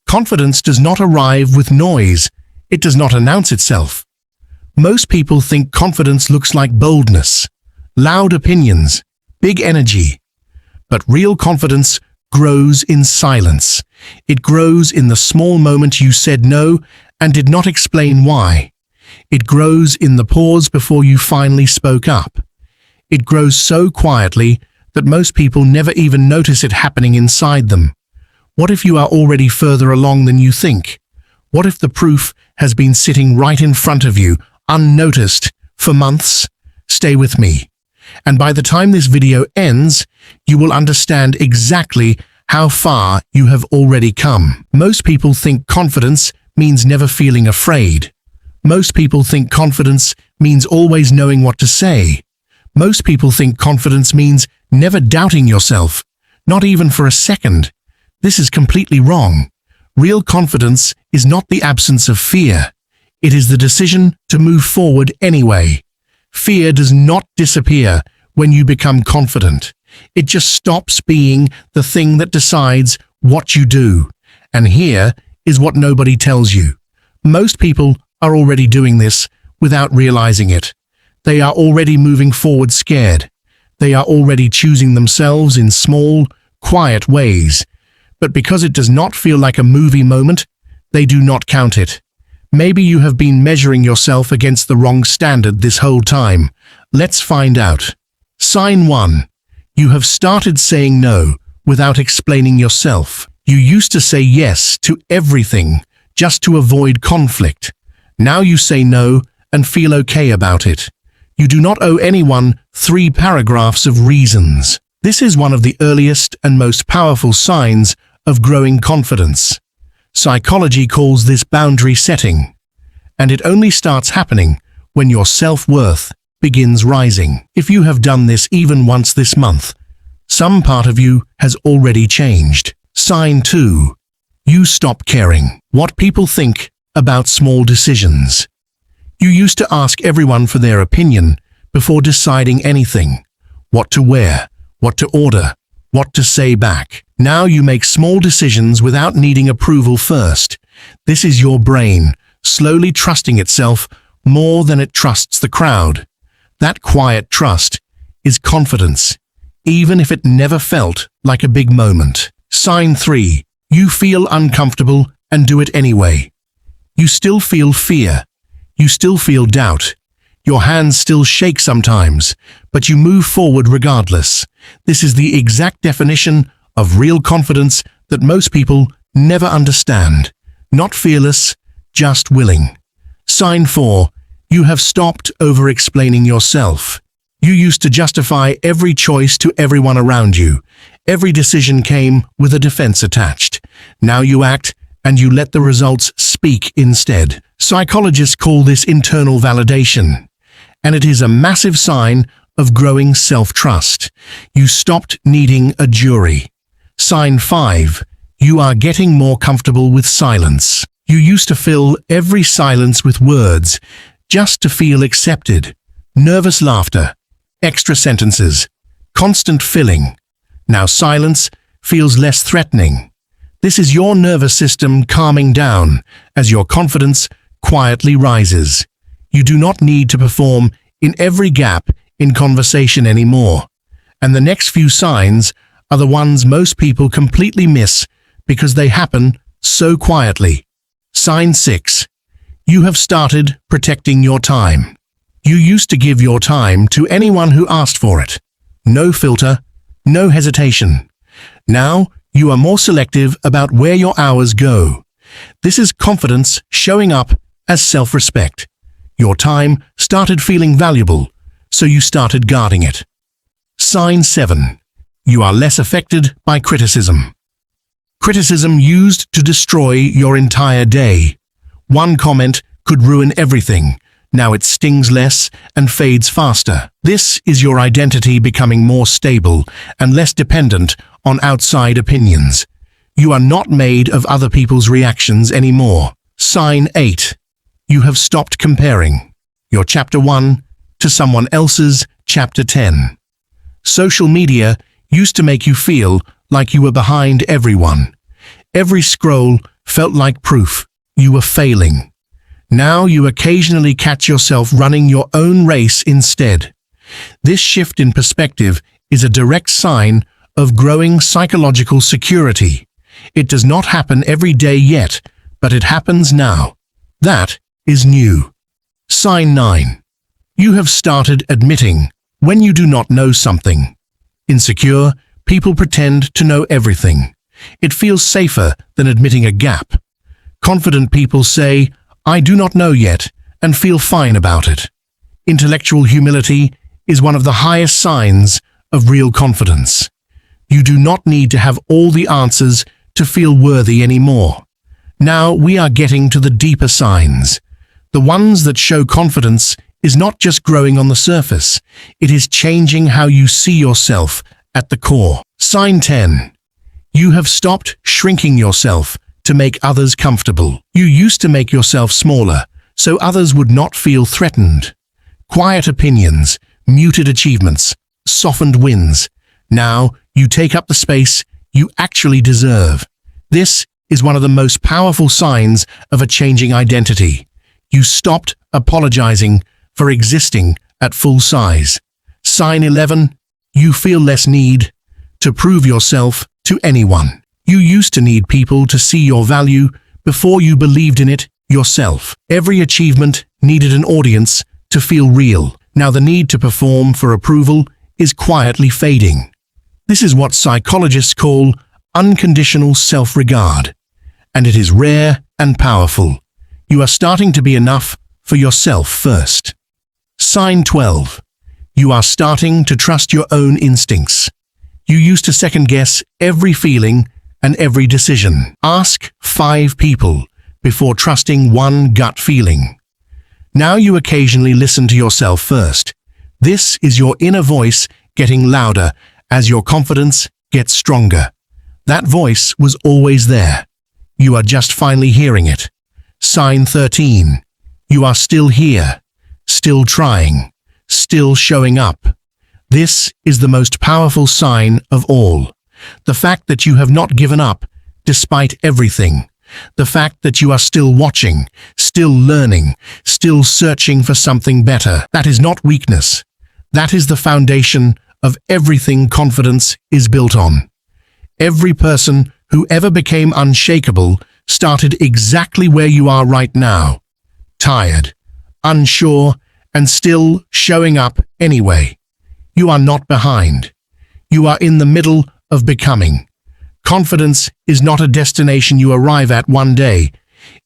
Confidence does not arrive with noise. It does not announce itself. Most people think confidence looks like boldness, loud opinions, big energy. But real confidence grows in silence. It grows in the small moment you said no and did not explain why. It grows in the pause before you finally spoke up. It grows so quietly that most people never even notice it happening inside them. What if you are already further along than you think? What if the proof has been sitting right in front of you, unnoticed, for months? Stay with me. And by the time this video ends, you will understand exactly how far you have already come. Most people think confidence means never feeling afraid. Most people think confidence means always knowing what to say. Most people think confidence means never doubting yourself, not even for a second. This is completely wrong. Real confidence is not the absence of fear. It is the decision to move forward anyway. Fear does not disappear when you become confident. It just stops being the thing that decides what you do. And here is what nobody tells you. Most people are already doing this without realizing it. They are already moving forward scared. They are already choosing themselves in small, quiet ways. But because it does not feel like a movie moment, they do not count it. Maybe you have been measuring yourself against the wrong standard this whole time. Let's find out. Sign 1. You have started saying no without explaining yourself. You used to say yes to everything just to avoid conflict. Now you say no and feel okay about it. You do not owe anyone 3 paragraphs of reasons. This is one of the earliest and most powerful signs of growing confidence. Psychology calls this boundary setting, and it only starts happening when your self-worth begins rising. If you have done this even once this month, some part of you has already changed. Sign 2. You stop caring what people think about small decisions. You used to ask everyone for their opinion before deciding anything. What to wear, what to order, what to say back. Now you make small decisions without needing approval first. This is your brain slowly trusting itself more than it trusts the crowd. That quiet trust is confidence, even if it never felt like a big moment. Sign 3. You feel uncomfortable and do it anyway. You still feel fear. You still feel doubt. Your hands still shake sometimes, but you move forward regardless. This is the exact definition of real confidence that most people never understand. Not fearless, just willing. Sign 4. You have stopped over-explaining yourself. You used to justify every choice to everyone around you. Every decision came with a defense attached. Now you act and you let the results speak instead. Psychologists call this internal validation, and it is a massive sign of growing self-trust. You stopped needing a jury. Sign 5. You are getting more comfortable with silence. You used to fill every silence with words, just to feel accepted. Nervous laughter, extra sentences, constant filling. Now silence feels less threatening. This is your nervous system calming down as your confidence quietly rises. You do not need to perform in every gap in conversation anymore. And the next few signs are the ones most people completely miss because they happen so quietly. Sign 6. You have started protecting your time. You used to give your time to anyone who asked for it. No filter, no hesitation. Now you are more selective about where your hours go. This is confidence showing up as self-respect. Your time started feeling valuable, so you started guarding it. Sign 7. You are less affected by criticism. Criticism used to destroy your entire day. One comment could ruin everything. Now it stings less and fades faster. This is your identity becoming more stable and less dependent on outside opinions. You are not made of other people's reactions anymore. Sign 8. You have stopped comparing your chapter 1 to someone else's chapter 10. Social media used to make you feel like you were behind everyone. Every scroll felt like proof you were failing. Now you occasionally catch yourself running your own race instead. This shift in perspective is a direct sign of growing psychological security. It does not happen every day yet, but it happens now. That is new. Sign 9. You have started admitting when you do not know something. Insecure, people pretend to know everything. It feels safer than admitting a gap. Confident people say, "I do not know yet," and feel fine about it. Intellectual humility is one of the highest signs of real confidence. You do not need to have all the answers to feel worthy anymore. Now we are getting to the deeper signs. The ones that show confidence is not just growing on the surface, it is changing how you see yourself at the core. Sign 10. You have stopped shrinking yourself to make others comfortable. You used to make yourself smaller, so others would not feel threatened. Quiet opinions, muted achievements, softened wins. Now you take up the space you actually deserve. This is one of the most powerful signs of a changing identity. You stopped apologizing for existing at full size. Sign 11. You feel less need to prove yourself to anyone. You used to need people to see your value before you believed in it yourself. Every achievement needed an audience to feel real. Now the need to perform for approval is quietly fading. This is what psychologists call unconditional self-regard, and it is rare and powerful. You are starting to be enough for yourself first. Sign 12. You are starting to trust your own instincts. You used to second-guess every feeling and every decision. Ask 5 people before trusting one gut feeling. Now you occasionally listen to yourself first. This is your inner voice getting louder as your confidence gets stronger. That voice was always there. You are just finally hearing it. Sign 13. You are still here, still trying, still showing up. This is the most powerful sign of all. The fact that you have not given up despite everything. The fact that you are still watching, still learning, still searching for something better. That is not weakness. That is the foundation of everything confidence is built on. Every person who ever became unshakable started exactly where you are right now. Tired, unsure, and still showing up anyway. You are not behind. You are in the middle of becoming. Confidence is not a destination you arrive at one day.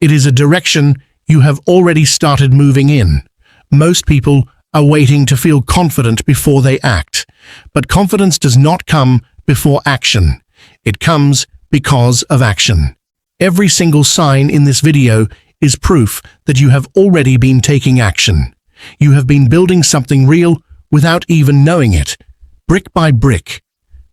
It is a direction you have already started moving in. Most people are waiting to feel confident before they act. But confidence does not come before action. It comes because of action. Every single sign in this video is proof that you have already been taking action. You have been building something real without even knowing it, brick by brick,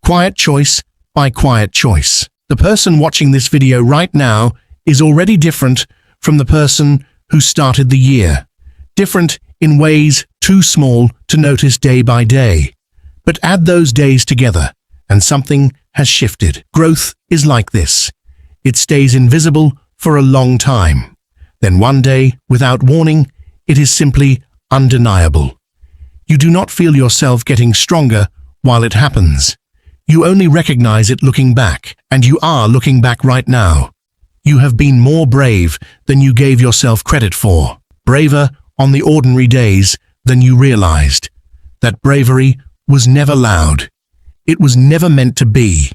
quiet choice by quiet choice. The person watching this video right now is already different from the person who started the year. Different in ways too small to notice day by day. But add those days together, and something has shifted. Growth is like this. It stays invisible for a long time. Then one day, without warning, it is simply undeniable. You do not feel yourself getting stronger while it happens. You only recognize it looking back, and you are looking back right now. You have been more brave than you gave yourself credit for. Braver on the ordinary days than you realized. That bravery was never loud. It was never meant to be.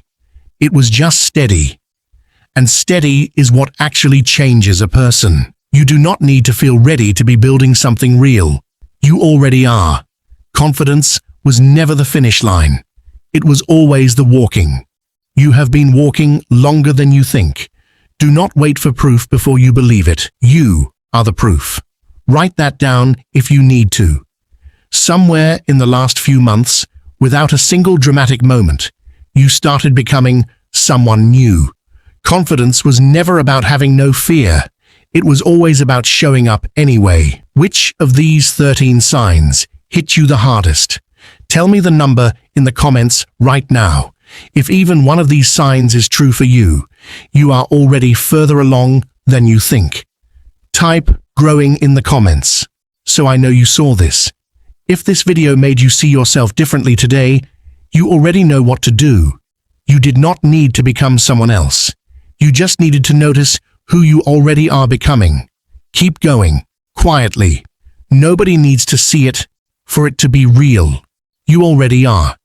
It was just steady. And steady is what actually changes a person. You do not need to feel ready to be building something real. You already are. Confidence was never the finish line. It was always the walking. You have been walking longer than you think. Do not wait for proof before you believe it. You are the proof. Write that down if you need to. Somewhere in the last few months, without a single dramatic moment, you started becoming someone new. Confidence was never about having no fear. It was always about showing up anyway. Which of these 13 signs hit you the hardest? Tell me the number in the comments right now. If even one of these signs is true for you, you are already further along than you think. Type growing in the comments, so I know you saw this. If this video made you see yourself differently today, you already know what to do. You did not need to become someone else. You just needed to notice who you already are becoming. Keep going, quietly. Nobody needs to see it for it to be real. You already are.